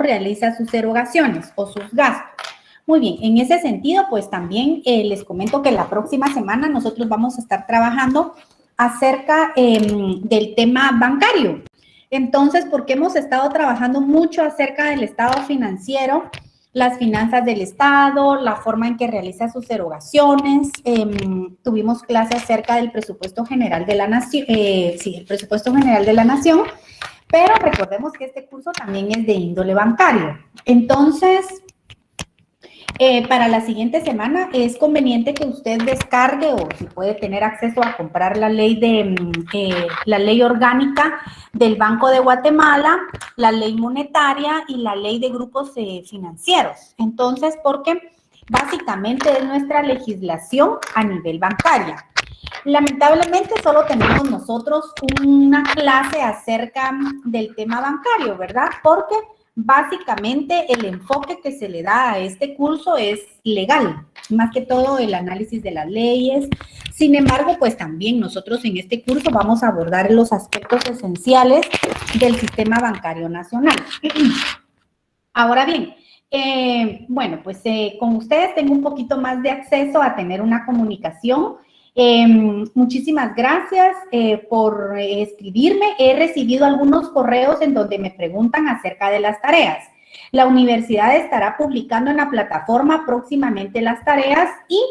realiza sus erogaciones o sus gastos. Muy bien, en ese sentido, pues también les comento que la próxima semana nosotros vamos a estar trabajando acerca del tema bancario. Entonces, porque hemos estado trabajando mucho acerca del estado financiero, las finanzas del Estado, la forma en que realiza sus erogaciones. Tuvimos clase acerca del presupuesto general de la nación, el presupuesto general de la nación, pero recordemos que este curso también es de índole bancario. Entonces, para la siguiente semana es conveniente que usted descargue o si puede tener acceso a comprar la ley la ley orgánica del Banco de Guatemala, la ley monetaria y la ley de grupos financieros. Entonces, porque básicamente es nuestra legislación a nivel bancaria. Lamentablemente solo tenemos nosotros una clase acerca del tema bancario, ¿verdad? Porque básicamente el enfoque que se le da a este curso es legal, más que todo el análisis de las leyes. Sin embargo, pues también nosotros en este curso vamos a abordar los aspectos esenciales del sistema bancario nacional. Ahora bien, bueno, pues con ustedes tengo un poquito más de acceso a tener una comunicación. Muchísimas gracias por escribirme. He recibido algunos correos en donde me preguntan acerca de las tareas. La universidad estará publicando en la plataforma próximamente las tareas y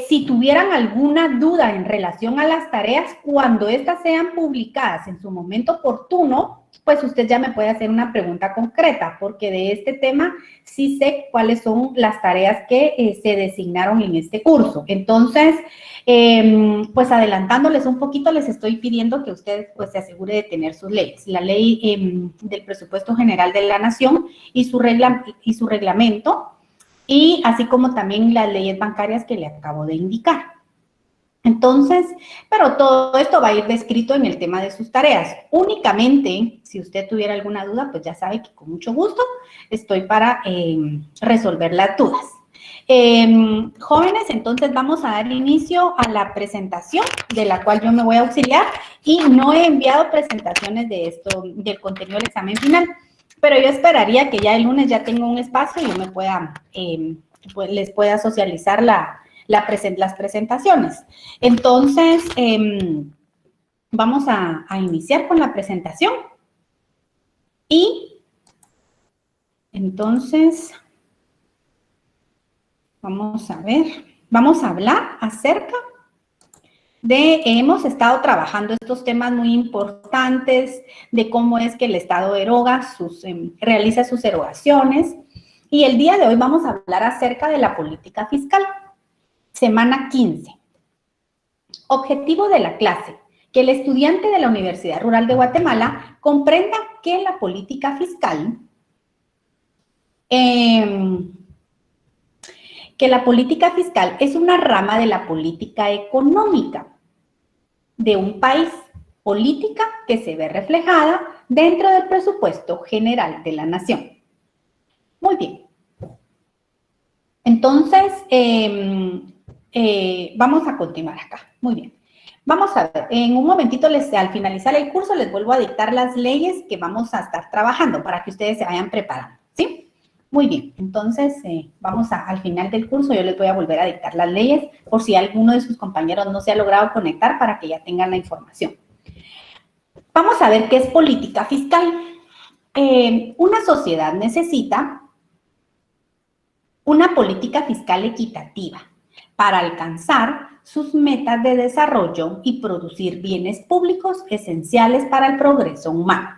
si tuvieran alguna duda en relación a las tareas, cuando éstas sean publicadas en su momento oportuno, pues usted ya me puede hacer una pregunta concreta, porque de este tema sí sé cuáles son las tareas que se designaron en este curso. Entonces, pues adelantándoles un poquito, les estoy pidiendo que usted pues se asegure de tener sus leyes. La ley del presupuesto general de la nación y su reglamento, y así como también las leyes bancarias que le acabo de indicar. Entonces, pero todo esto va a ir descrito en el tema de sus tareas. Únicamente, si usted tuviera alguna duda, pues ya sabe que con mucho gusto estoy para resolver las dudas. Jóvenes, entonces vamos a dar inicio a la presentación de la cual yo me voy a auxiliar y no he enviado presentaciones de esto, del contenido del examen final. Pero yo esperaría que ya el lunes ya tenga un espacio y yo me pueda, pues les pueda socializar las presentaciones. Entonces, vamos a iniciar con la presentación. Y entonces, vamos a ver, vamos a hablar acerca hemos estado trabajando estos temas muy importantes de cómo es que el Estado realiza sus erogaciones. Y el día de hoy vamos a hablar acerca de la política fiscal. Semana 15. Objetivo de la clase: que el estudiante de la Universidad Rural de Guatemala comprenda que la política fiscal es una rama de la política económica de un país, política que se ve reflejada dentro del presupuesto general de la nación. Muy bien. Entonces, vamos a continuar acá. Muy bien. Vamos a ver, en un momentito, al finalizar el curso, les vuelvo a dictar las leyes que vamos a estar trabajando para que ustedes se vayan preparando, ¿sí? Muy bien, entonces al final del curso yo les voy a volver a dictar las leyes por si alguno de sus compañeros no se ha logrado conectar para que ya tengan la información. Vamos a ver qué es política fiscal. Una sociedad necesita una política fiscal equitativa para alcanzar sus metas de desarrollo y producir bienes públicos esenciales para el progreso humano.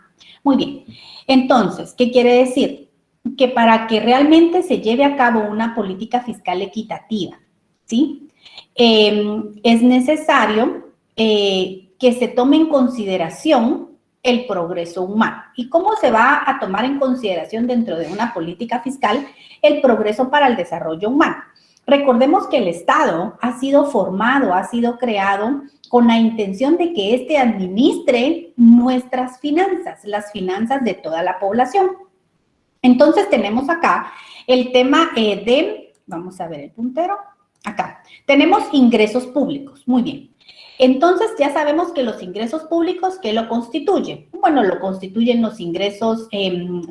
Muy bien, entonces, ¿qué quiere decir? Que para que realmente se lleve a cabo una política fiscal equitativa, ¿sí? Es necesario que se tome en consideración el progreso humano. ¿Y cómo se va a tomar en consideración dentro de una política fiscal el progreso para el desarrollo humano? Recordemos que el Estado ha sido formado, ha sido creado con la intención de que éste administre nuestras finanzas, las finanzas de toda la población. Entonces tenemos acá el tema vamos a ver el puntero, acá, tenemos ingresos públicos, muy bien. Entonces, ya sabemos que los ingresos públicos, ¿qué lo constituyen? Bueno, lo constituyen los ingresos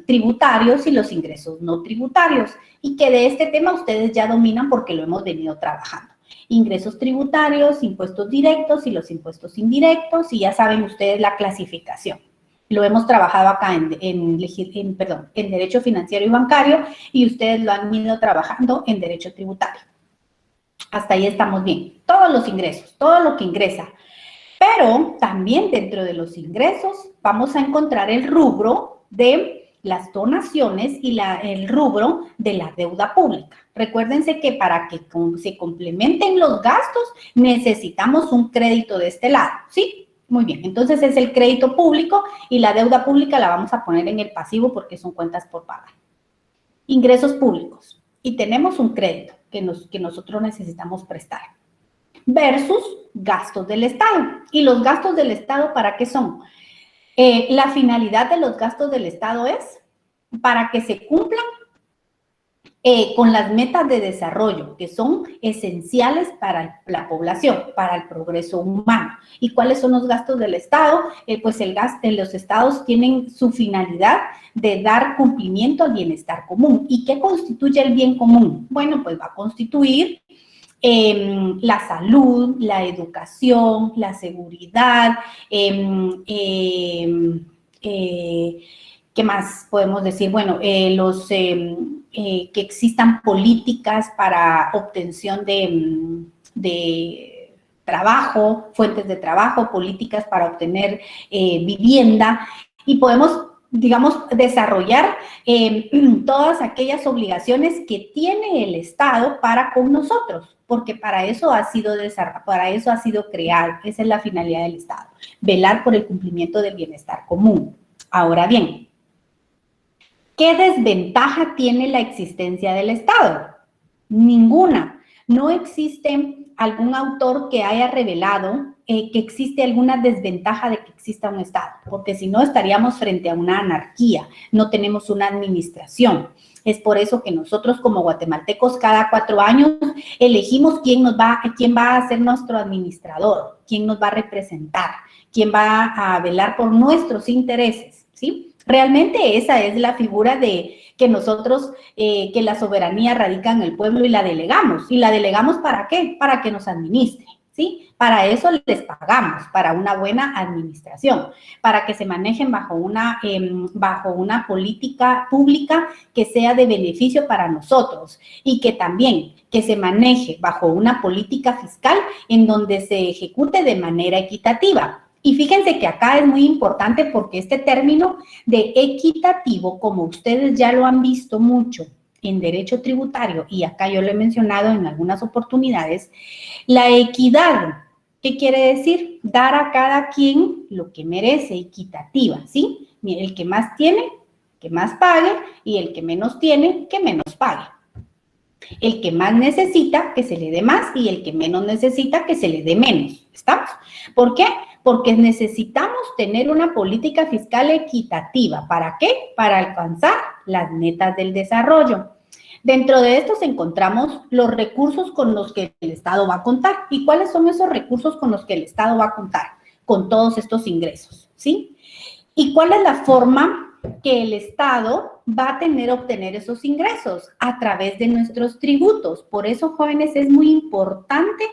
tributarios y los ingresos no tributarios, y que de este tema ustedes ya dominan porque lo hemos venido trabajando. Ingresos tributarios, impuestos directos y los impuestos indirectos, y ya saben ustedes la clasificación. Lo hemos trabajado acá en Derecho Financiero y Bancario, y ustedes lo han ido trabajando en Derecho Tributario. Hasta ahí estamos bien. Todos los ingresos, todo lo que ingresa. Pero también dentro de los ingresos vamos a encontrar el rubro de las donaciones y el rubro de la deuda pública. Recuérdense que para que se complementen los gastos necesitamos un crédito de este lado, ¿sí? Muy bien, entonces es el crédito público y la deuda pública la vamos a poner en el pasivo porque son cuentas por pagar. Ingresos públicos. Y tenemos un crédito que nosotros necesitamos prestar. Versus gastos del Estado. ¿Y los gastos del Estado para qué son? La finalidad de los gastos del Estado es para que se cumplan con las metas de desarrollo que son esenciales para la población, para el progreso humano. ¿Y cuáles son los gastos del Estado? Pues los estados tienen su finalidad de dar cumplimiento al bienestar común. ¿Y qué constituye el bien común? Bueno, pues va a constituir la salud, la educación, la seguridad, ¿qué más podemos decir? Bueno, que existan políticas para obtención de trabajo, fuentes de trabajo, políticas para obtener vivienda, y podemos, digamos, desarrollar todas aquellas obligaciones que tiene el Estado para con nosotros, porque para eso ha sido creado, esa es la finalidad del Estado, velar por el cumplimiento del bienestar común. Ahora bien, ¿qué desventaja tiene la existencia del Estado? Ninguna. No existe algún autor que haya revelado que existe alguna desventaja de que exista un Estado, porque si no estaríamos frente a una anarquía, no tenemos una administración. Es por eso que nosotros como guatemaltecos cada 4 años elegimos quién va a ser nuestro administrador, quién nos va a representar, quién va a velar por nuestros intereses, ¿sí? Realmente esa es la figura de que nosotros, que la soberanía radica en el pueblo y la delegamos. ¿Y la delegamos para qué? Para que nos administre, ¿sí? Para eso les pagamos, para una buena administración, para que se manejen bajo una política pública que sea de beneficio para nosotros y que también que se maneje bajo una política fiscal en donde se ejecute de manera equitativa. Y fíjense que acá es muy importante porque este término de equitativo, como ustedes ya lo han visto mucho en derecho tributario, y acá yo lo he mencionado en algunas oportunidades, la equidad, ¿qué quiere decir? Dar a cada quien lo que merece, equitativa, ¿sí? El que más tiene, que más pague, y el que menos tiene, que menos pague. El que más necesita, que se le dé más, y el que menos necesita, que se le dé menos. ¿Estamos? ¿Por qué? Porque necesitamos tener una política fiscal equitativa. ¿Para qué? Para alcanzar las metas del desarrollo. Dentro de estos encontramos los recursos con los que el Estado va a contar. ¿Y cuáles son esos recursos con los que el Estado va a contar? Con todos estos ingresos, ¿sí? ¿Y cuál es la forma que el Estado va a obtener esos ingresos? A través de nuestros tributos. Por eso, jóvenes, es muy importante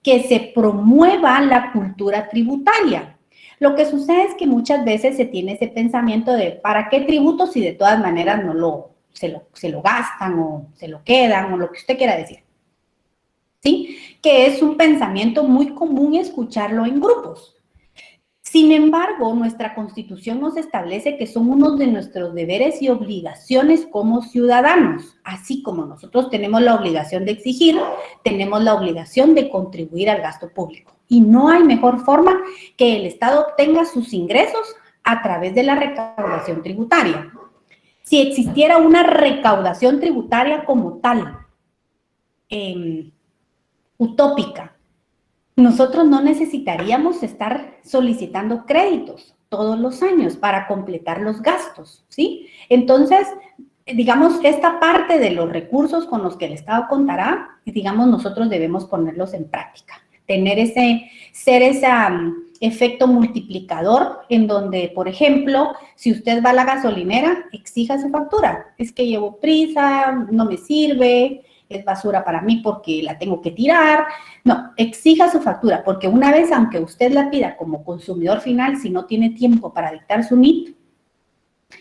que se promueva la cultura tributaria. Lo que sucede es que muchas veces se tiene ese pensamiento de ¿para qué tributos si de todas maneras se lo gastan o se lo quedan o lo que usted quiera decir? ¿Sí? Que es un pensamiento muy común escucharlo en grupos. Sin embargo, nuestra Constitución nos establece que son uno de nuestros deberes y obligaciones como ciudadanos. Así como nosotros tenemos la obligación de exigir, tenemos la obligación de contribuir al gasto público. Y no hay mejor forma que el Estado obtenga sus ingresos a través de la recaudación tributaria. Si existiera una recaudación tributaria como tal, utópica, nosotros no necesitaríamos estar solicitando créditos todos los años para completar los gastos, ¿sí? Entonces, digamos, esta parte de los recursos con los que el Estado contará, digamos, nosotros debemos ponerlos en práctica. tener ser ese efecto multiplicador en donde, por ejemplo, si usted va a la gasolinera, exija su factura. Es que llevo prisa, no me sirve, es basura para mí porque la tengo que tirar. No, exija su factura, porque una vez, aunque usted la pida como consumidor final, si no tiene tiempo para dictar su NIT,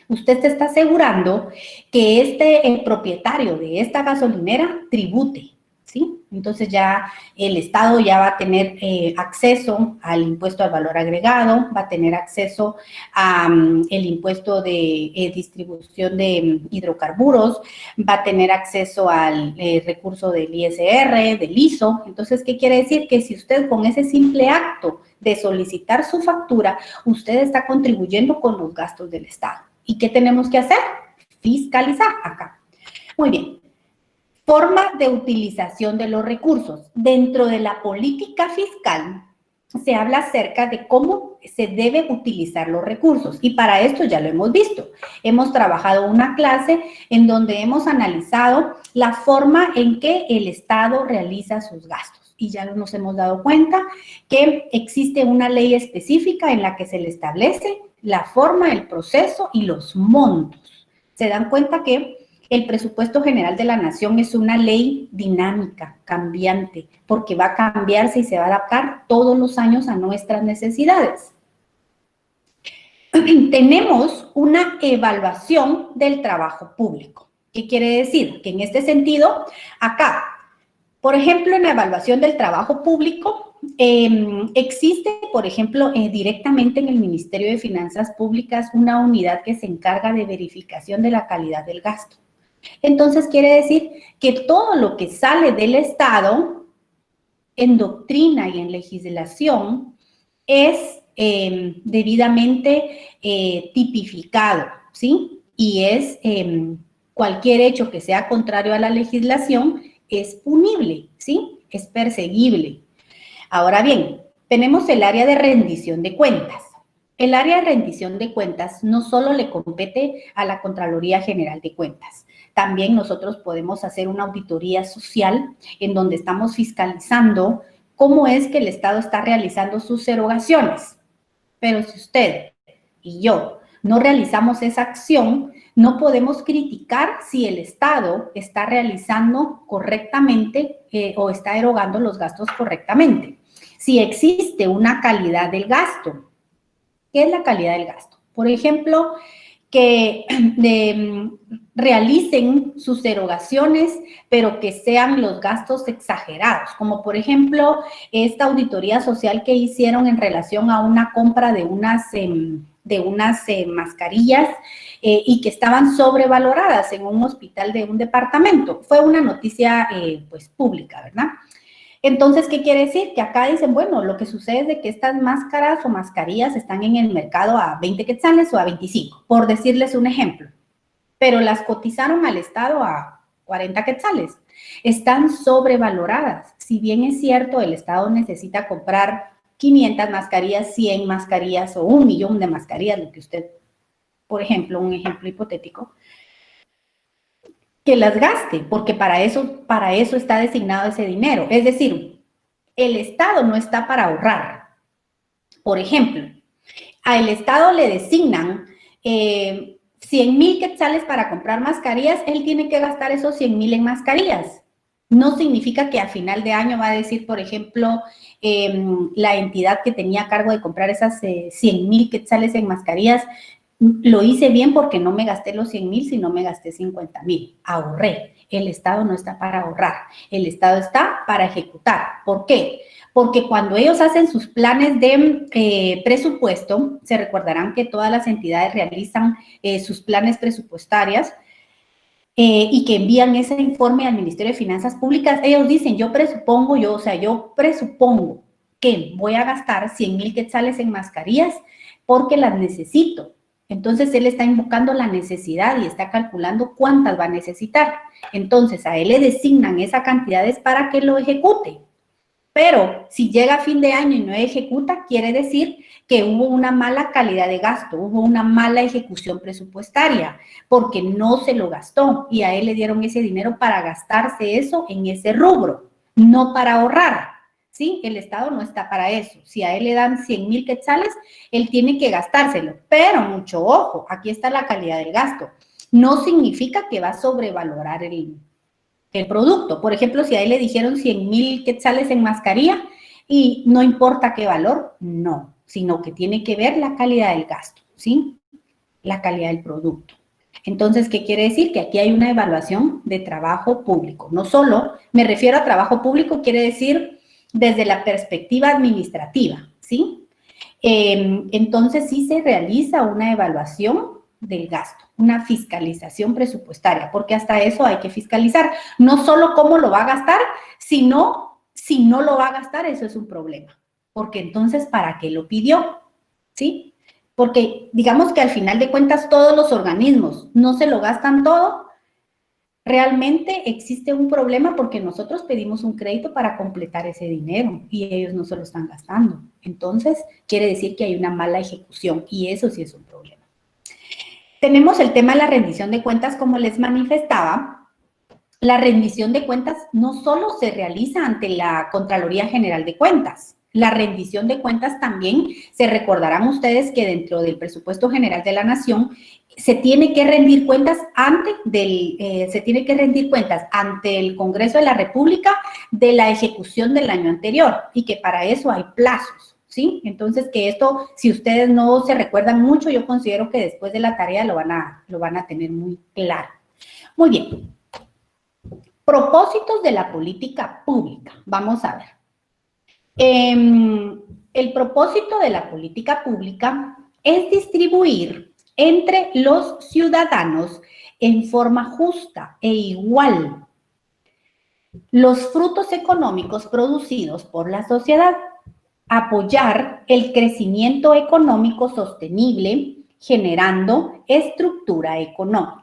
usted se está asegurando que el propietario de esta gasolinera tribute, ¿sí? Entonces ya el Estado ya va a tener acceso al impuesto al valor agregado, va a tener acceso al impuesto de distribución de hidrocarburos, va a tener acceso al recurso del ISR, del ISO. Entonces, ¿qué quiere decir? Que si usted con ese simple acto de solicitar su factura, usted está contribuyendo con los gastos del Estado. ¿Y qué tenemos que hacer? Fiscalizar acá. Muy bien. Forma de utilización de los recursos. Dentro de la política fiscal se habla acerca de cómo se debe utilizar los recursos y para esto ya lo hemos visto. Hemos trabajado una clase en donde hemos analizado la forma en que el Estado realiza sus gastos y ya nos hemos dado cuenta que existe una ley específica en la que se le establece la forma, el proceso y los montos. Se dan cuenta que el presupuesto general de la nación es una ley dinámica, cambiante, porque va a cambiarse y se va a adaptar todos los años a nuestras necesidades. Tenemos una evaluación del trabajo público. ¿Qué quiere decir? Que en este sentido, acá, por ejemplo, en la evaluación del trabajo público, existe, por ejemplo, directamente en el Ministerio de Finanzas Públicas una unidad que se encarga de verificación de la calidad del gasto. Entonces, quiere decir que todo lo que sale del Estado en doctrina y en legislación es debidamente tipificado, ¿sí? Y es cualquier hecho que sea contrario a la legislación es punible, ¿sí? Es perseguible. Ahora bien, tenemos el área de rendición de cuentas. El área de rendición de cuentas no solo le compete a la Contraloría General de Cuentas, también nosotros podemos hacer una auditoría social en donde estamos fiscalizando cómo es que el Estado está realizando sus erogaciones. Pero si usted y yo no realizamos esa acción, no podemos criticar si el Estado está realizando correctamente o está erogando los gastos correctamente. Si existe una calidad del gasto. ¿Qué es la calidad del gasto? Por ejemplo, que realicen sus erogaciones, pero que sean los gastos exagerados, como por ejemplo esta auditoría social que hicieron en relación a una compra de unas mascarillas y que estaban sobrevaloradas en un hospital de un departamento. Fue una noticia pues pública, ¿verdad? Entonces, ¿qué quiere decir? Que acá dicen, bueno, lo que sucede es de que estas máscaras o mascarillas están en el mercado a 20 quetzales o a 25, por decirles un ejemplo. Pero las cotizaron al Estado a 40 quetzales. Están sobrevaloradas. Si bien es cierto, el Estado necesita comprar 500 mascarillas, 100 mascarillas o 1 millón de mascarillas, lo que usted, por ejemplo, un ejemplo hipotético, que las gaste, porque para eso está designado ese dinero. Es decir, el Estado no está para ahorrar. Por ejemplo, al Estado le designan 100,000 quetzales para comprar mascarillas, él tiene que gastar esos 100,000 en mascarillas. No significa que a final de año va a decir, por ejemplo, la entidad que tenía a cargo de comprar esas 100,000 quetzales en mascarillas, lo hice bien porque no me gasté los 100,000, sino me gasté 50,000. Ahorré. El Estado no está para ahorrar. El Estado está para ejecutar. ¿Por qué? Porque cuando ellos hacen sus planes de presupuesto, se recordarán que todas las entidades realizan sus planes presupuestarios y que envían ese informe al Ministerio de Finanzas Públicas. Ellos dicen, yo presupongo que voy a gastar 100,000 quetzales en mascarillas porque las necesito. Entonces, él está invocando la necesidad y está calculando cuántas va a necesitar. Entonces, a él le designan esa cantidades para que lo ejecute. Pero si llega a fin de año y no ejecuta, quiere decir que hubo una mala calidad de gasto, hubo una mala ejecución presupuestaria, porque no se lo gastó y a él le dieron ese dinero para gastarse eso en ese rubro, no para ahorrar. ¿sí? El Estado no está para eso. Si a él le dan 100,000 quetzales, él tiene que gastárselo. Pero mucho ojo, aquí está la calidad del gasto. No significa que va a sobrevalorar el producto. Por ejemplo, si a él le dijeron 100,000 quetzales en mascarilla y no importa qué valor, no, sino que tiene que ver la calidad del gasto, ¿sí? La calidad del producto. Entonces, ¿qué quiere decir? Que aquí hay una evaluación de trabajo público. No solo, me refiero a trabajo público, quiere decir desde la perspectiva administrativa, ¿sí? Entonces, sí se realiza una evaluación del gasto, una fiscalización presupuestaria, porque hasta eso hay que fiscalizar. No solo cómo lo va a gastar, sino si no lo va a gastar, eso es un problema. Porque entonces, ¿para qué lo pidió? ¿Sí? Porque digamos que al final de cuentas todos los organismos no se lo gastan todo, realmente existe un problema porque nosotros pedimos un crédito para completar ese dinero y ellos no se lo están gastando. Entonces, quiere decir que hay una mala ejecución y eso sí es un problema. Tenemos el tema de la rendición de cuentas, como les manifestaba. La rendición de cuentas no solo se realiza ante la Contraloría General de Cuentas. La rendición de cuentas también, se recordarán ustedes que dentro del presupuesto general de la Nación se tiene que rendir cuentas ante el Congreso de la República de la ejecución del año anterior y que para eso hay plazos, ¿sí? Entonces, que esto, si ustedes no se recuerdan mucho, yo considero que después de la tarea lo van a tener muy claro. Muy bien. Propósitos de la política pública. Vamos a ver. El propósito de la política pública es distribuir entre los ciudadanos en forma justa e igual los frutos económicos producidos por la sociedad, apoyar el crecimiento económico sostenible generando estructura económica.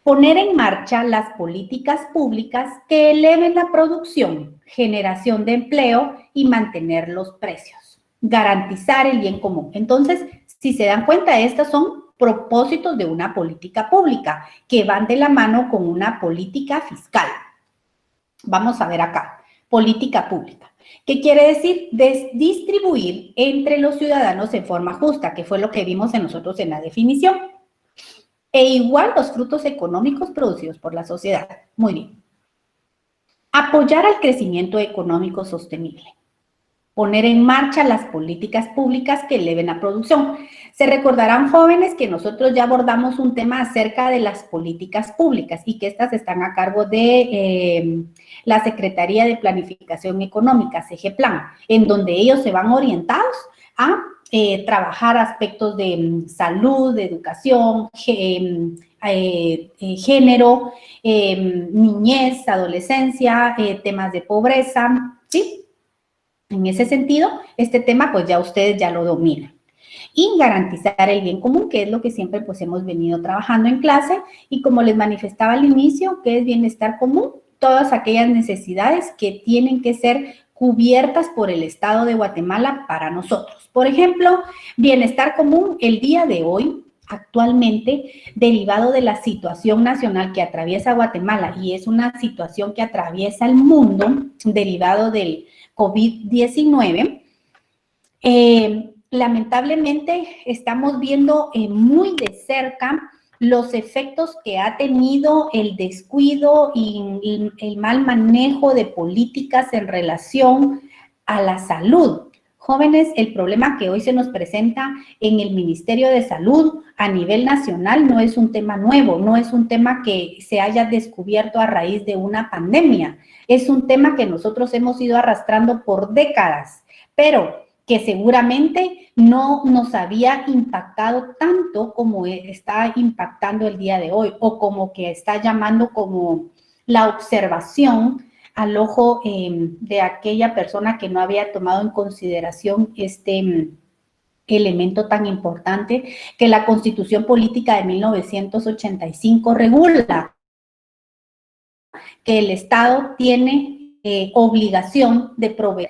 Poner en marcha las políticas públicas que eleven la producción, generación de empleo y mantener los precios. Garantizar el bien común. Entonces, si se dan cuenta, estos son propósitos de una política pública que van de la mano con una política fiscal. Vamos a ver acá, política pública. ¿Qué quiere decir? Distribuir entre los ciudadanos en forma justa, que fue lo que vimos nosotros en la definición. E igual los frutos económicos producidos por la sociedad. Muy bien. Apoyar al crecimiento económico sostenible. Poner en marcha las políticas públicas que eleven la producción. Se recordarán, jóvenes, que nosotros ya abordamos un tema acerca de las políticas públicas y que estas están a cargo de la Secretaría de Planificación Económica, CEGEPLAN, en donde ellos se van orientados a trabajar aspectos de salud, de educación, género, niñez, adolescencia, temas de pobreza, ¿sí? En ese sentido, este tema pues ya ustedes ya lo dominan. Y garantizar el bien común, que es lo que siempre pues hemos venido trabajando en clase, y como les manifestaba al inicio, que es bienestar común, todas aquellas necesidades que tienen que ser cubiertas por el Estado de Guatemala para nosotros. Por ejemplo, bienestar común el día de hoy, actualmente, derivado de la situación nacional que atraviesa Guatemala y es una situación que atraviesa el mundo, derivado del COVID-19, lamentablemente estamos viendo muy de cerca los efectos que ha tenido el descuido y el mal manejo de políticas en relación a la salud. Jóvenes, el problema que hoy se nos presenta en el Ministerio de Salud a nivel nacional no es un tema nuevo, no es un tema que se haya descubierto a raíz de una pandemia, es un tema que nosotros hemos ido arrastrando por décadas, pero que seguramente no nos había impactado tanto como está impactando el día de hoy, o como que está llamando como la observación al ojo de aquella persona que no había tomado en consideración este elemento tan importante que la Constitución Política de 1985 regula, que el Estado tiene obligación de proveer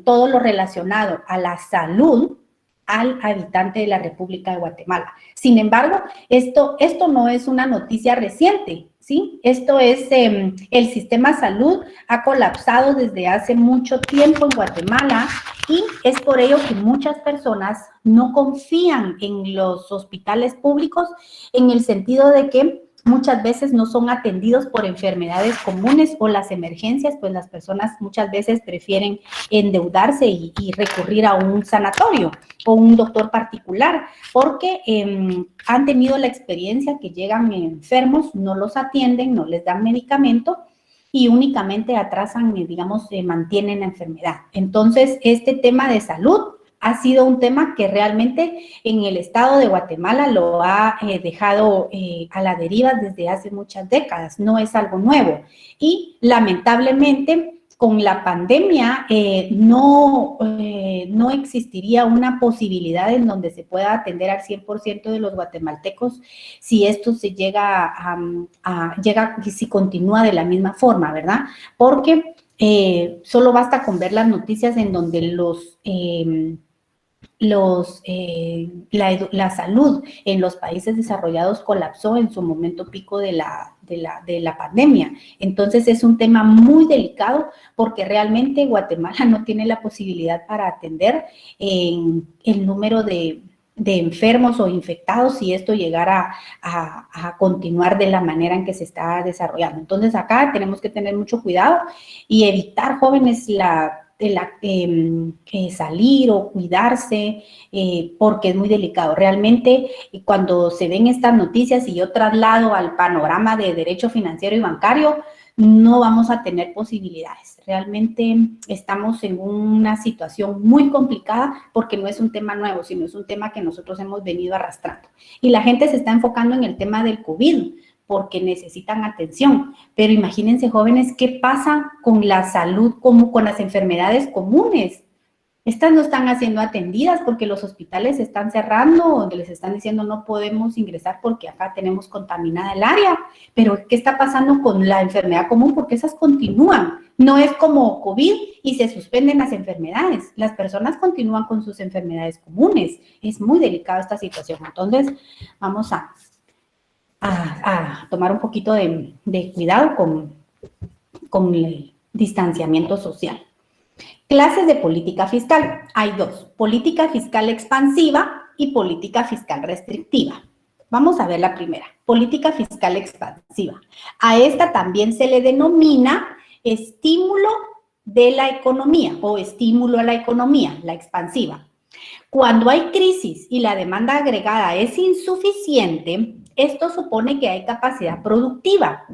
todo lo relacionado a la salud al habitante de la República de Guatemala. Sin embargo, esto no es una noticia reciente, ¿sí? Esto es, el sistema de salud ha colapsado desde hace mucho tiempo en Guatemala y es por ello que muchas personas no confían en los hospitales públicos en el sentido de que muchas veces no son atendidos por enfermedades comunes o las emergencias, pues las personas muchas veces prefieren endeudarse y recurrir a un sanatorio o un doctor particular, porque han tenido la experiencia que llegan enfermos, no los atienden, no les dan medicamento y únicamente atrasan, digamos, mantienen la enfermedad. Entonces, este tema de salud ha sido un tema que realmente en el estado de Guatemala lo ha dejado a la deriva desde hace muchas décadas, no es algo nuevo. Y lamentablemente con la pandemia no existiría una posibilidad en donde se pueda atender al 100% de los guatemaltecos si esto se llega si continúa de la misma forma, ¿verdad? Porque solo basta con ver las noticias en donde la salud en los países desarrollados colapsó en su momento pico de la pandemia. Entonces es un tema muy delicado porque realmente Guatemala no tiene la posibilidad para atender el número de enfermos o infectados si esto llegara a continuar de la manera en que se está desarrollando. Entonces acá tenemos que tener mucho cuidado y evitar, jóvenes, salir o cuidarse porque es muy delicado. Realmente cuando se ven estas noticias y yo traslado al panorama de derecho financiero y bancario, no vamos a tener posibilidades. Realmente estamos en una situación muy complicada porque no es un tema nuevo, sino es un tema que nosotros hemos venido arrastrando. Y la gente se está enfocando en el tema del COVID porque necesitan atención. Pero imagínense, jóvenes, ¿qué pasa con la salud, como con las enfermedades comunes? Estas no están siendo atendidas porque los hospitales se están cerrando, donde les están diciendo no podemos ingresar porque acá tenemos contaminada el área. Pero ¿qué está pasando con la enfermedad común? Porque esas continúan. No es como COVID y se suspenden las enfermedades. Las personas continúan con sus enfermedades comunes. Es muy delicada esta situación. Entonces, vamos a tomar un poquito de cuidado con el distanciamiento social. Clases de política fiscal. Hay dos, política fiscal expansiva y política fiscal restrictiva. Vamos a ver la primera, política fiscal expansiva. A esta también se le denomina estímulo de la economía o estímulo a la economía, la expansiva. Cuando hay crisis y la demanda agregada es insuficiente, esto supone que hay capacidad productiva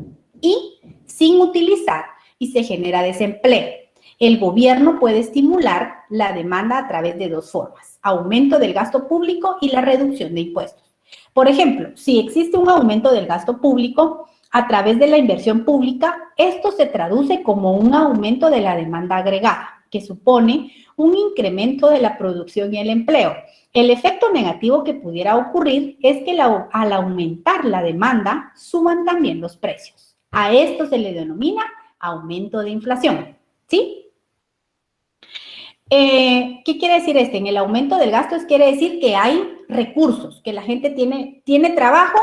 y sin utilizar y se genera desempleo. El gobierno puede estimular la demanda a través de dos formas, aumento del gasto público y la reducción de impuestos. Por ejemplo, si existe un aumento del gasto público a través de la inversión pública, esto se traduce como un aumento de la demanda agregada, que supone un incremento de la producción y el empleo. El efecto negativo que pudiera ocurrir es que al aumentar la demanda, suban también los precios. A esto se le denomina aumento de inflación, ¿sí? ¿Qué quiere decir esto? En el aumento del gasto quiere decir que hay recursos, que la gente tiene trabajo,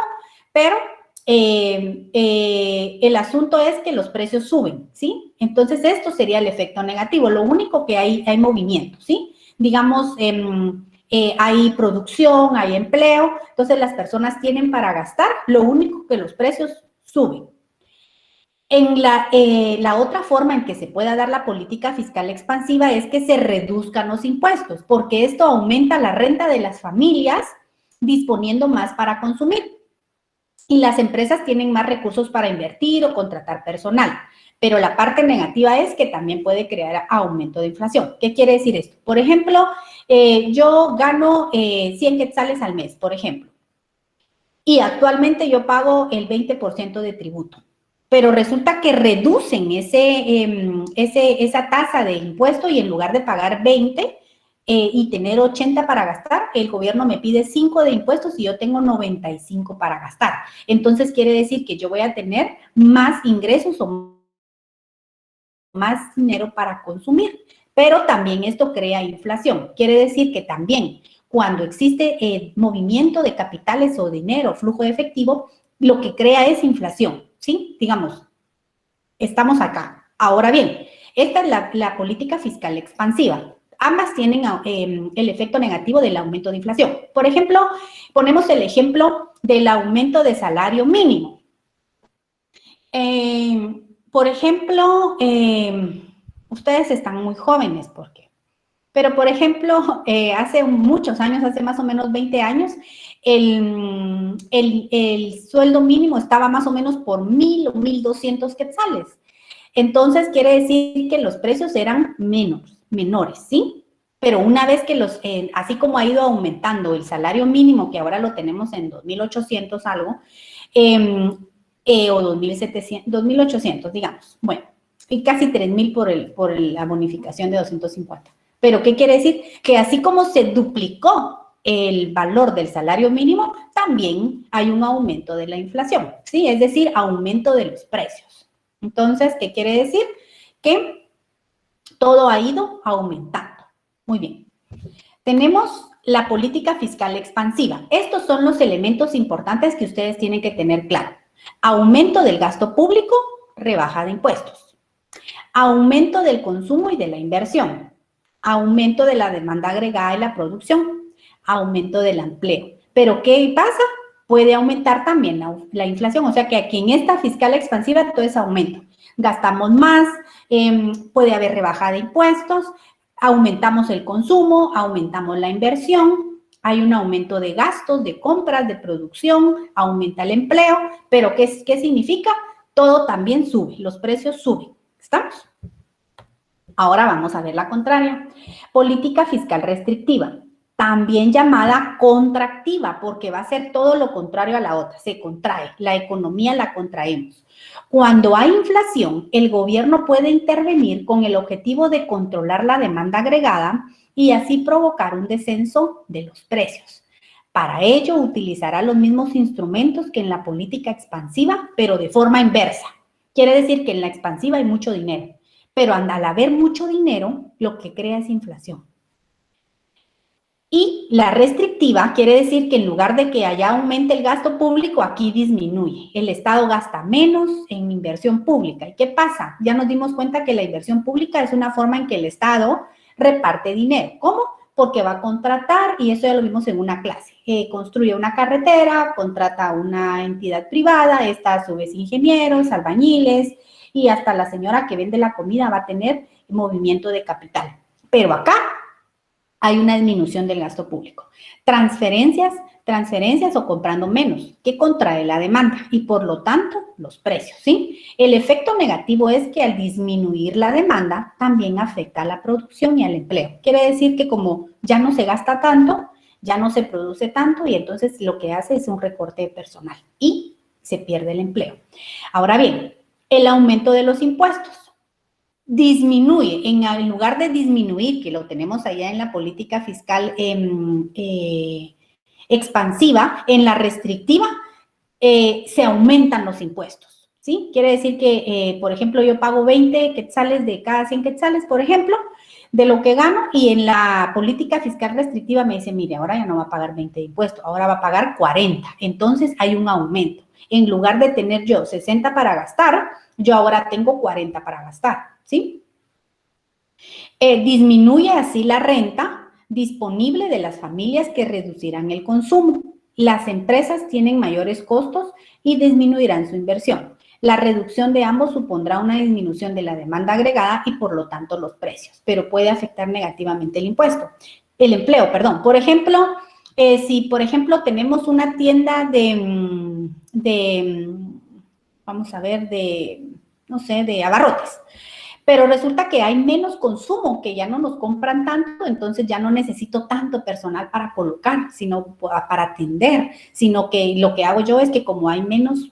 pero el asunto es que los precios suben, ¿sí? Entonces, esto sería el efecto negativo. Lo único que hay movimiento, ¿sí? Digamos, hay producción, hay empleo, entonces las personas tienen para gastar, lo único que los precios suben. En la otra forma en que se pueda dar la política fiscal expansiva es que se reduzcan los impuestos, porque esto aumenta la renta de las familias disponiendo más para consumir. Y las empresas tienen más recursos para invertir o contratar personal. Pero la parte negativa es que también puede crear aumento de inflación. ¿Qué quiere decir esto? Por ejemplo, yo gano 100 quetzales al mes, por ejemplo, y actualmente yo pago el 20% de tributo. Pero resulta que reducen esa tasa de impuesto y en lugar de pagar 20 y tener 80 para gastar, el gobierno me pide 5 de impuestos y yo tengo 95 para gastar. Entonces quiere decir que yo voy a tener más ingresos o más dinero para consumir. Pero también esto crea inflación. Quiere decir que también cuando existe movimiento de capitales o dinero, flujo de efectivo, lo que crea es inflación. ¿sí? Digamos, estamos acá. Ahora bien, esta es la política fiscal expansiva. Ambas tienen el efecto negativo del aumento de inflación. Por ejemplo, ponemos el ejemplo del aumento de salario mínimo. Por ejemplo, ustedes están muy jóvenes, ¿por qué? Pero, por ejemplo, hace muchos años, hace más o menos 20 años, el sueldo mínimo estaba más o menos por 1,000 o 1,200 quetzales. Entonces, quiere decir que los precios eran menores, ¿sí? Pero una vez que así como ha ido aumentando el salario mínimo, que ahora lo tenemos en 2,800 algo, o 2,700, 2,800, digamos, bueno, y casi 3,000 por la bonificación de 250. Pero, ¿qué quiere decir? Que así como se duplicó el valor del salario mínimo, también hay un aumento de la inflación, ¿sí? Es decir, aumento de los precios. Entonces, ¿qué quiere decir? Que todo ha ido aumentando. Muy bien. Tenemos la política fiscal expansiva. Estos son los elementos importantes que ustedes tienen que tener claro. Aumento del gasto público, rebaja de impuestos. Aumento del consumo y de la inversión. Aumento de la demanda agregada y la producción. Aumento del empleo. ¿Pero qué pasa? Puede aumentar también la inflación. O sea que aquí en esta fiscal expansiva todo es aumento. Gastamos más, puede haber rebaja de impuestos, aumentamos el consumo, aumentamos la inversión, hay un aumento de gastos, de compras, de producción, aumenta el empleo, pero ¿qué significa? Todo también sube, los precios suben. ¿Estamos? Ahora vamos a ver la contraria. Política fiscal restrictiva, también llamada contractiva, porque va a ser todo lo contrario a la otra, se contrae, la economía la contraemos. Cuando hay inflación, el gobierno puede intervenir con el objetivo de controlar la demanda agregada y así provocar un descenso de los precios. Para ello, utilizará los mismos instrumentos que en la política expansiva, pero de forma inversa. Quiere decir que en la expansiva hay mucho dinero, pero al haber mucho dinero, lo que crea es inflación. Y la restrictiva quiere decir que en lugar de que allá aumente el gasto público, aquí disminuye. El Estado gasta menos en inversión pública. ¿Y qué pasa? Ya nos dimos cuenta que la inversión pública es una forma en que el Estado reparte dinero. ¿Cómo? Porque va a contratar, y eso ya lo vimos en una clase, construye una carretera, contrata a una entidad privada, esta a su vez ingenieros, albañiles, y hasta la señora que vende la comida va a tener movimiento de capital. Pero acá hay una disminución del gasto público. Transferencias o comprando menos, que contrae la demanda y por lo tanto los precios, ¿sí? El efecto negativo es que al disminuir la demanda también afecta a la producción y al empleo. Quiere decir que como ya no se gasta tanto, ya no se produce tanto y entonces lo que hace es un recorte de personal y se pierde el empleo. Ahora bien, el aumento de los impuestos. Disminuye, en lugar de disminuir, que lo tenemos allá en la política fiscal expansiva, en la restrictiva se aumentan los impuestos, ¿sí? Quiere decir que, por ejemplo, yo pago 20 quetzales de cada 100 quetzales, por ejemplo, de lo que gano, y en la política fiscal restrictiva me dice, mire, ahora ya no va a pagar 20 de impuestos, ahora va a pagar 40. Entonces hay un aumento. En lugar de tener yo 60 para gastar, yo ahora tengo 40 para gastar, ¿sí? Disminuye así la renta disponible de las familias que reducirán el consumo. Las empresas tienen mayores costos y disminuirán su inversión. La reducción de ambos supondrá una disminución de la demanda agregada y por lo tanto los precios, pero puede afectar negativamente el empleo, perdón. Por ejemplo, si por ejemplo tenemos una tienda vamos a ver, no sé, de abarrotes, pero resulta que hay menos consumo, que ya no nos compran tanto, entonces ya no necesito tanto personal para colocar, sino para atender, sino que lo que hago yo es que como hay menos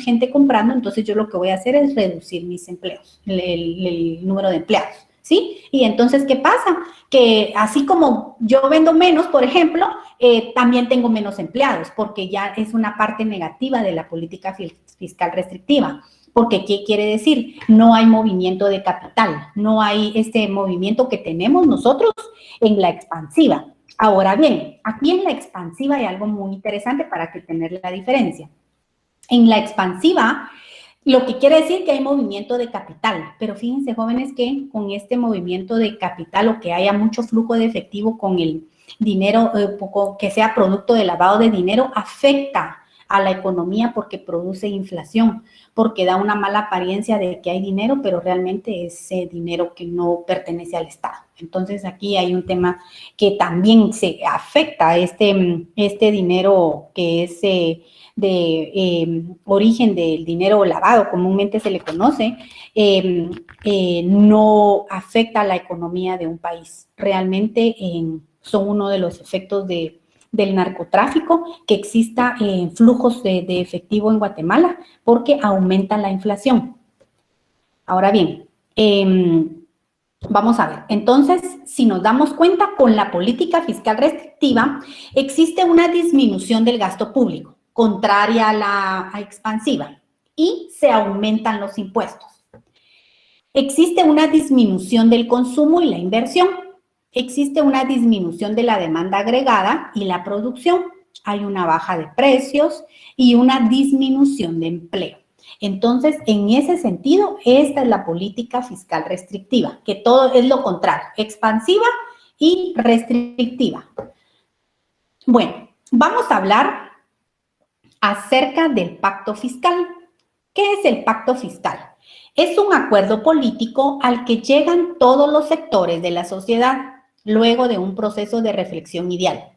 gente comprando, entonces yo lo que voy a hacer es reducir mis empleos, el número de empleados, ¿sí? Y entonces, ¿qué pasa? Que así como yo vendo menos, por ejemplo, también tengo menos empleados, porque ya es una parte negativa de la política fiscal restrictiva. Porque, ¿qué quiere decir? No hay movimiento de capital, no hay este movimiento que tenemos nosotros en la expansiva. Ahora bien, aquí en la expansiva hay algo muy interesante para que tener la diferencia. En la expansiva Lo que quiere decir que hay movimiento de capital, pero fíjense, jóvenes, que con este movimiento de capital o que haya mucho flujo de efectivo con el dinero, que sea producto de lavado de dinero, afecta a la economía porque produce inflación, porque da una mala apariencia de que hay dinero, pero realmente es dinero que no pertenece al Estado. Entonces aquí hay un tema que también se afecta a este dinero que es de origen del dinero lavado, comúnmente se le conoce, no afecta a la economía de un país. Realmente son uno de los efectos del narcotráfico, que exista flujos de efectivo en Guatemala, porque aumenta la inflación. Ahora bien, vamos a ver, entonces, si nos damos cuenta, con la política fiscal restrictiva existe una disminución del gasto público, contraria a la expansiva, y se aumentan los impuestos. Existe una disminución del consumo y la inversión. Existe una disminución de la demanda agregada y la producción. Hay una baja de precios y una disminución de empleo. Entonces, en ese sentido, esta es la política fiscal restrictiva, que todo es lo contrario, expansiva y restrictiva. Bueno, vamos a hablar acerca del pacto fiscal. ¿Qué es el pacto fiscal? Es un acuerdo político al que llegan todos los sectores de la sociedad luego de un proceso de reflexión y diálogo,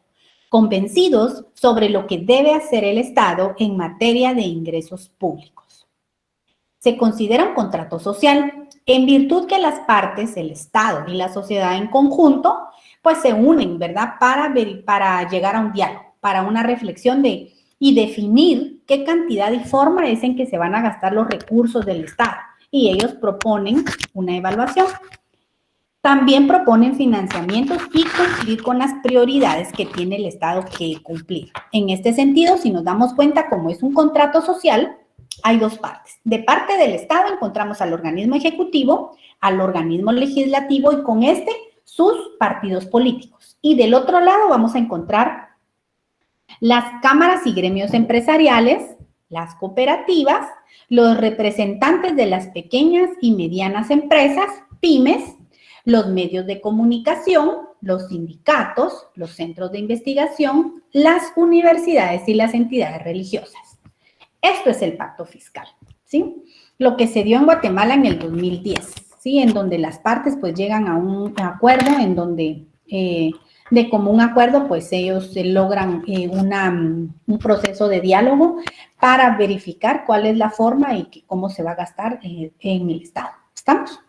convencidos sobre lo que debe hacer el Estado en materia de ingresos públicos. Se considera un contrato social en virtud que las partes, el Estado y la sociedad en conjunto, pues se unen, ¿verdad? Para llegar a un diálogo, para una reflexión y definir qué cantidad y forma es en que se van a gastar los recursos del Estado. Y ellos proponen una evaluación. También proponen financiamientos y cumplir con las prioridades que tiene el Estado que cumplir. En este sentido, si nos damos cuenta, como es un contrato social, hay dos partes. De parte del Estado encontramos al organismo ejecutivo, al organismo legislativo y con sus partidos políticos. Y del otro lado vamos a encontrar las cámaras y gremios empresariales, las cooperativas, los representantes de las pequeñas y medianas empresas, pymes, los medios de comunicación, los sindicatos, los centros de investigación, las universidades y las entidades religiosas. Esto es el pacto fiscal, ¿sí? Lo que se dio en Guatemala en el 2010, ¿sí? En donde las partes pues llegan a un acuerdo en donde de común acuerdo, pues ellos logran un proceso de diálogo para verificar cuál es la forma y cómo se va a gastar en el Estado. ¿Estamos?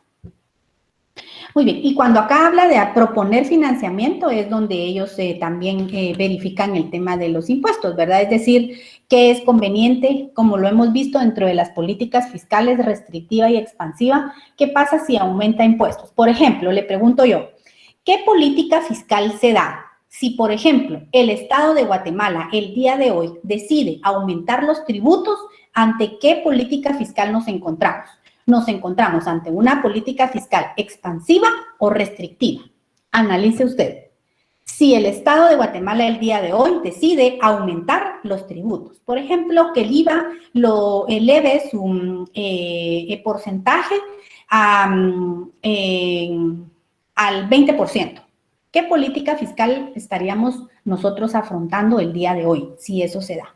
Muy bien, y cuando acá habla de proponer financiamiento es donde ellos también verifican el tema de los impuestos, ¿verdad? Es decir, qué es conveniente, como lo hemos visto dentro de las políticas fiscales restrictiva y expansiva, ¿qué pasa si aumenta impuestos? Por ejemplo, le pregunto yo, ¿qué política fiscal se da si, por ejemplo, el Estado de Guatemala el día de hoy decide aumentar los tributos? ¿Ante qué política fiscal nos encontramos? Nos encontramos ante una política fiscal expansiva o restrictiva. Analice usted. Si el Estado de Guatemala el día de hoy decide aumentar los tributos, por ejemplo, que el IVA lo eleve su porcentaje al 20%. ¿Qué política fiscal estaríamos nosotros afrontando el día de hoy, si eso se da?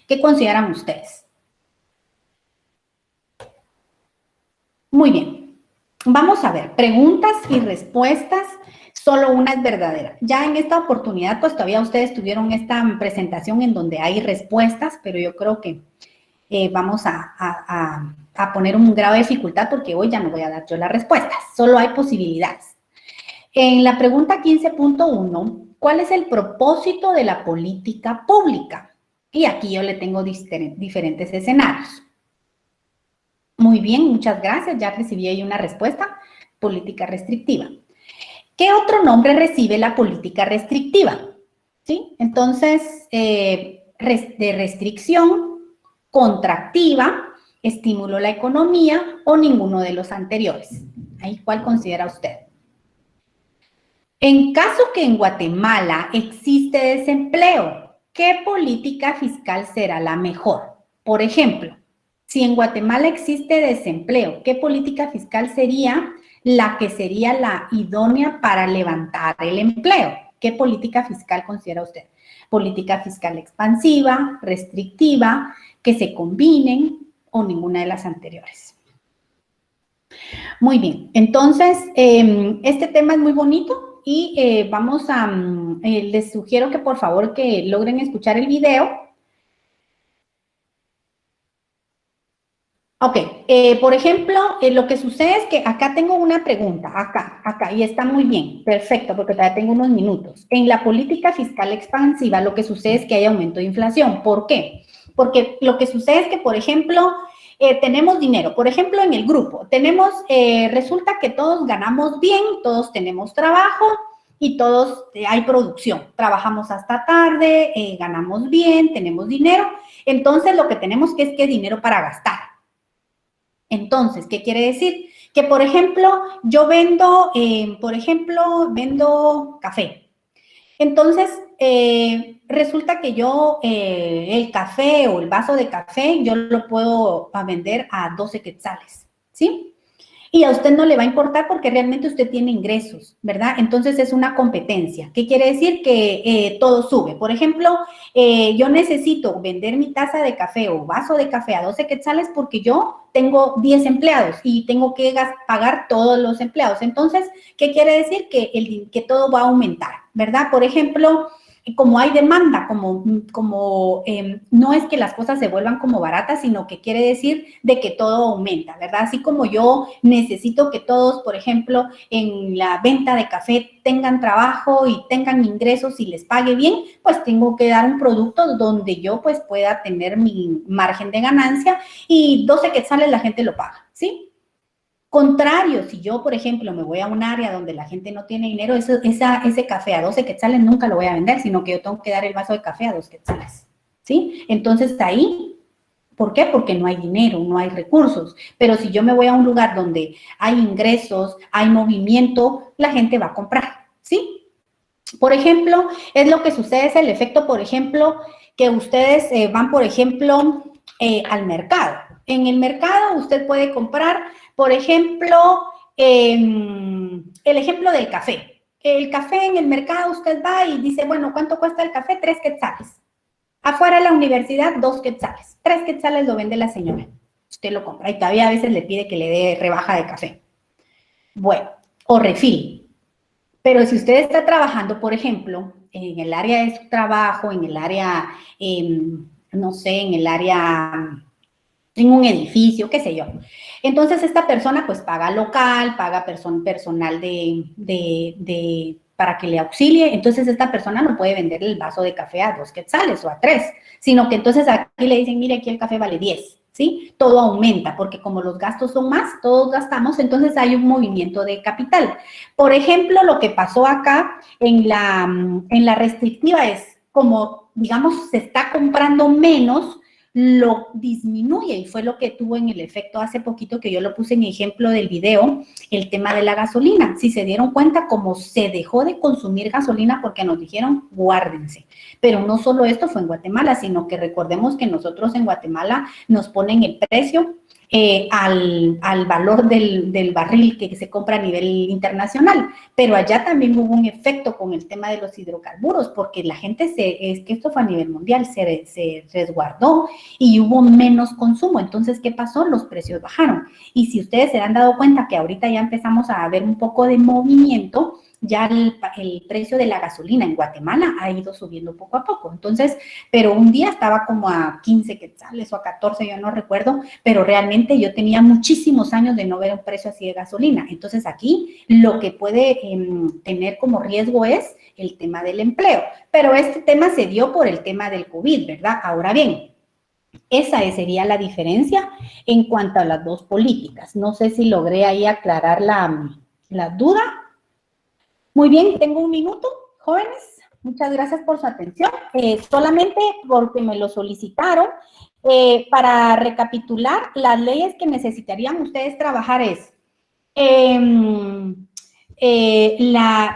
¿Qué consideran ustedes? Muy bien. Vamos a ver, preguntas y respuestas, solo una es verdadera. Ya en esta oportunidad, pues todavía ustedes tuvieron esta presentación en donde hay respuestas, pero yo creo que vamos a poner un grado de dificultad porque hoy ya no voy a dar yo las respuestas, solo hay posibilidades. En la pregunta 15.1, ¿cuál es el propósito de la política pública? Y aquí yo le tengo diferentes escenarios. Muy bien, muchas gracias, ya recibí ahí una respuesta, política restrictiva. ¿Qué otro nombre recibe la política restrictiva? ¿Sí? Entonces, de restricción, contractiva, estímulo a la economía o ninguno de los anteriores. ¿Ahí cuál considera usted? En caso que en Guatemala existe desempleo, ¿qué política fiscal será la mejor? Por ejemplo, si en Guatemala existe desempleo, ¿qué política fiscal sería la que sería la idónea para levantar el empleo? ¿Qué política fiscal considera usted? ¿Política fiscal expansiva, restrictiva, que se combinen o ninguna de las anteriores? Muy bien, entonces, este tema es muy bonito y les sugiero que por favor que logren escuchar el video. Ok, por ejemplo, lo que sucede es que acá tengo una pregunta, acá, y está muy bien, perfecto, porque todavía tengo unos minutos. En la política fiscal expansiva, lo que sucede es que hay aumento de inflación. ¿Por qué? Porque lo que sucede es que, por ejemplo, tenemos dinero. Por ejemplo, en el grupo, resulta que todos ganamos bien, todos tenemos trabajo y todos hay producción. Trabajamos hasta tarde, ganamos bien, tenemos dinero. Entonces, lo que tenemos que es que dinero para gastar. Entonces, ¿qué quiere decir? Que, por ejemplo, yo vendo, vendo café. Entonces, resulta que yo el café o el vaso de café, yo lo puedo vender a 12 quetzales, ¿sí? Y a usted no le va a importar porque realmente usted tiene ingresos, ¿verdad? Entonces es una competencia. ¿Qué quiere decir? Que todo sube. Por ejemplo, yo necesito vender mi taza de café o vaso de café a 12 quetzales porque yo tengo 10 empleados y tengo que pagar todos los empleados. Entonces, ¿qué quiere decir? Que todo va a aumentar, ¿verdad? Por ejemplo, como hay demanda, no es que las cosas se vuelvan como baratas, sino que quiere decir de que todo aumenta, ¿verdad? Así como yo necesito que todos, por ejemplo, en la venta de café tengan trabajo y tengan ingresos y les pague bien, pues tengo que dar un producto donde yo pues pueda tener mi margen de ganancia y 12 quetzales la gente lo paga, ¿sí? Contrario, si yo, por ejemplo, me voy a un área donde la gente no tiene dinero, ese café a 12 quetzales nunca lo voy a vender, sino que yo tengo que dar el vaso de café a 2 quetzales, ¿sí? Entonces, ahí, ¿por qué? Porque no hay dinero, no hay recursos. Pero si yo me voy a un lugar donde hay ingresos, hay movimiento, la gente va a comprar, ¿sí? Por ejemplo, es lo que sucede, es el efecto, por ejemplo, que ustedes van, por ejemplo, al mercado. En el mercado usted puede comprar, por ejemplo, el ejemplo del café. El café en el mercado usted va y dice, bueno, ¿cuánto cuesta el café? 3 quetzales. Afuera de la universidad, 2 quetzales. 3 quetzales lo vende la señora. Usted lo compra y todavía a veces le pide que le dé rebaja de café. Bueno, o refil. Pero si usted está trabajando, por ejemplo, en el área de su trabajo, en el área, no sé, en el área, en un edificio, qué sé yo. Entonces, esta persona pues paga local, paga personal para que le auxilie. Entonces, esta persona no puede vender el vaso de café a 2 quetzales o a 3, sino que entonces aquí le dicen, mire, aquí el café vale 10. ¿Sí? Todo aumenta, porque como los gastos son más, todos gastamos, entonces hay un movimiento de capital. Por ejemplo, lo que pasó acá en la restrictiva es como, digamos, se está comprando menos, lo disminuye y fue lo que tuvo en el efecto hace poquito que yo lo puse en ejemplo del video, el tema de la gasolina. Si se dieron cuenta, como se dejó de consumir gasolina porque nos dijeron guárdense. Pero no solo esto fue en Guatemala, sino que recordemos que nosotros en Guatemala nos ponen el precio al valor del barril que se compra a nivel internacional, pero allá también hubo un efecto con el tema de los hidrocarburos, porque la gente, es que esto fue a nivel mundial, se resguardó y hubo menos consumo. Entonces, ¿qué pasó? Los precios bajaron. Y si ustedes se han dado cuenta que ahorita ya empezamos a ver un poco de movimiento, ya el precio de la gasolina en Guatemala ha ido subiendo poco a poco. Entonces, pero un día estaba como a 15 quetzales o a 14, yo no recuerdo, pero realmente yo tenía muchísimos años de no ver un precio así de gasolina. Entonces, aquí lo que puede tener como riesgo es el tema del empleo. Pero este tema se dio por el tema del COVID, ¿verdad? Ahora bien, esa sería la diferencia en cuanto a las dos políticas. No sé si logré ahí aclarar la duda. Muy bien, tengo un minuto, jóvenes. Muchas gracias por su atención. Solamente porque me lo solicitaron, para recapitular, las leyes que necesitarían ustedes trabajar es,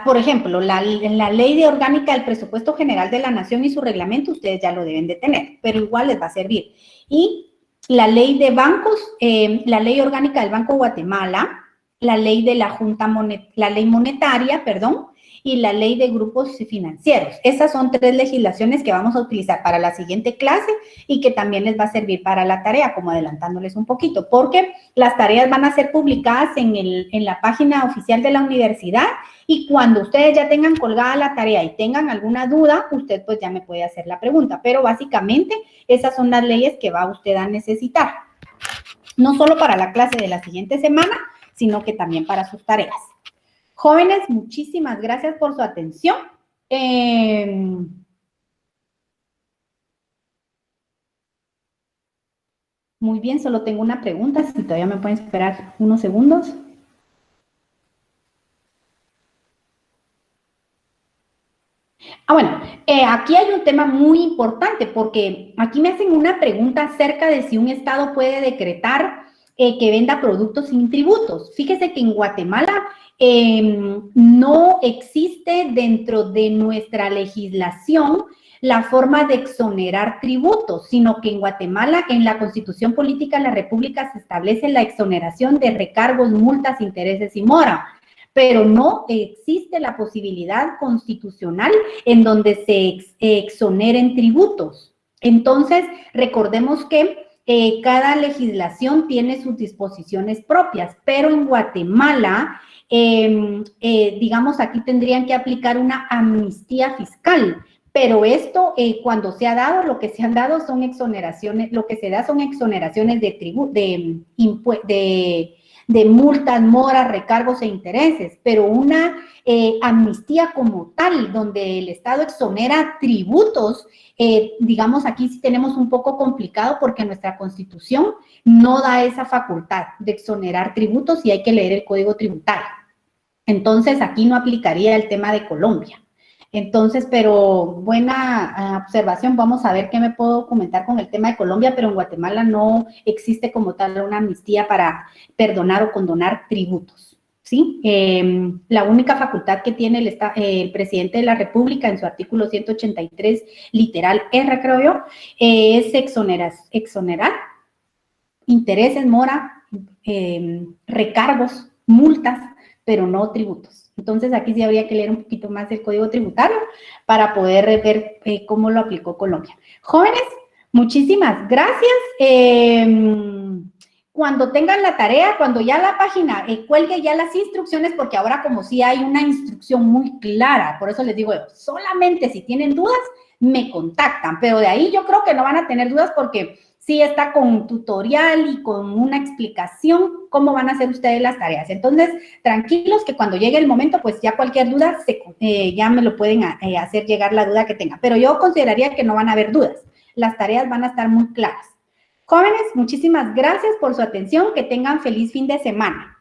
por ejemplo, la ley de orgánica del presupuesto general de la nación y su reglamento, ustedes ya lo deben de tener, pero igual les va a servir. Y la ley de bancos, la ley orgánica del Banco de Guatemala, la ley de la la ley monetaria, perdón, y la ley de grupos financieros. Esas son 3 legislaciones que vamos a utilizar para la siguiente clase y que también les va a servir para la tarea, como adelantándoles un poquito, porque las tareas van a ser publicadas en la página oficial de la universidad y cuando ustedes ya tengan colgada la tarea y tengan alguna duda, usted pues ya me puede hacer la pregunta, pero básicamente esas son las leyes que va usted a necesitar, no solo para la clase de la siguiente semana, sino que también para sus tareas. Jóvenes, muchísimas gracias por su atención. Muy bien, solo tengo una pregunta, si todavía me pueden esperar unos segundos. Bueno, aquí hay un tema muy importante porque aquí me hacen una pregunta acerca de si un Estado puede decretar que venda productos sin tributos. Fíjese que en Guatemala no existe dentro de nuestra legislación la forma de exonerar tributos, sino que en Guatemala, en la Constitución Política de la República, se establece la exoneración de recargos, multas, intereses y mora, pero no existe la posibilidad constitucional en donde se exoneren tributos. Entonces, recordemos que cada legislación tiene sus disposiciones propias, pero en Guatemala, digamos, aquí tendrían que aplicar una amnistía fiscal, pero esto, cuando se ha dado, lo que se han dado son exoneraciones, lo que se da son exoneraciones de multas, moras, recargos e intereses, pero una amnistía como tal, donde el Estado exonera tributos, digamos, aquí sí tenemos un poco complicado porque nuestra Constitución no da esa facultad de exonerar tributos y hay que leer el Código Tributario. Entonces, aquí no aplicaría el tema de Colombia. Entonces, pero buena observación, vamos a ver qué me puedo comentar con el tema de Colombia, pero en Guatemala no existe como tal una amnistía para perdonar o condonar tributos, ¿sí? La única facultad que tiene el presidente de la República en su artículo 183, literal R, creo yo, es exonerar intereses, mora, recargos, multas, pero no tributos. Entonces, aquí sí habría que leer un poquito más el Código Tributario para poder ver cómo lo aplicó Colombia. Jóvenes, muchísimas gracias. Cuando tengan la tarea, cuando ya la página cuelgue ya las instrucciones, porque ahora como sí hay una instrucción muy clara, por eso les digo, solamente si tienen dudas, me contactan, pero de ahí yo creo que no van a tener dudas porque sí está con tutorial y con una explicación cómo van a hacer ustedes las tareas. Entonces, tranquilos que cuando llegue el momento, pues ya cualquier duda, ya me lo pueden hacer llegar la duda que tengan. Pero yo consideraría que no van a haber dudas. Las tareas van a estar muy claras. Jóvenes, muchísimas gracias por su atención. Que tengan feliz fin de semana.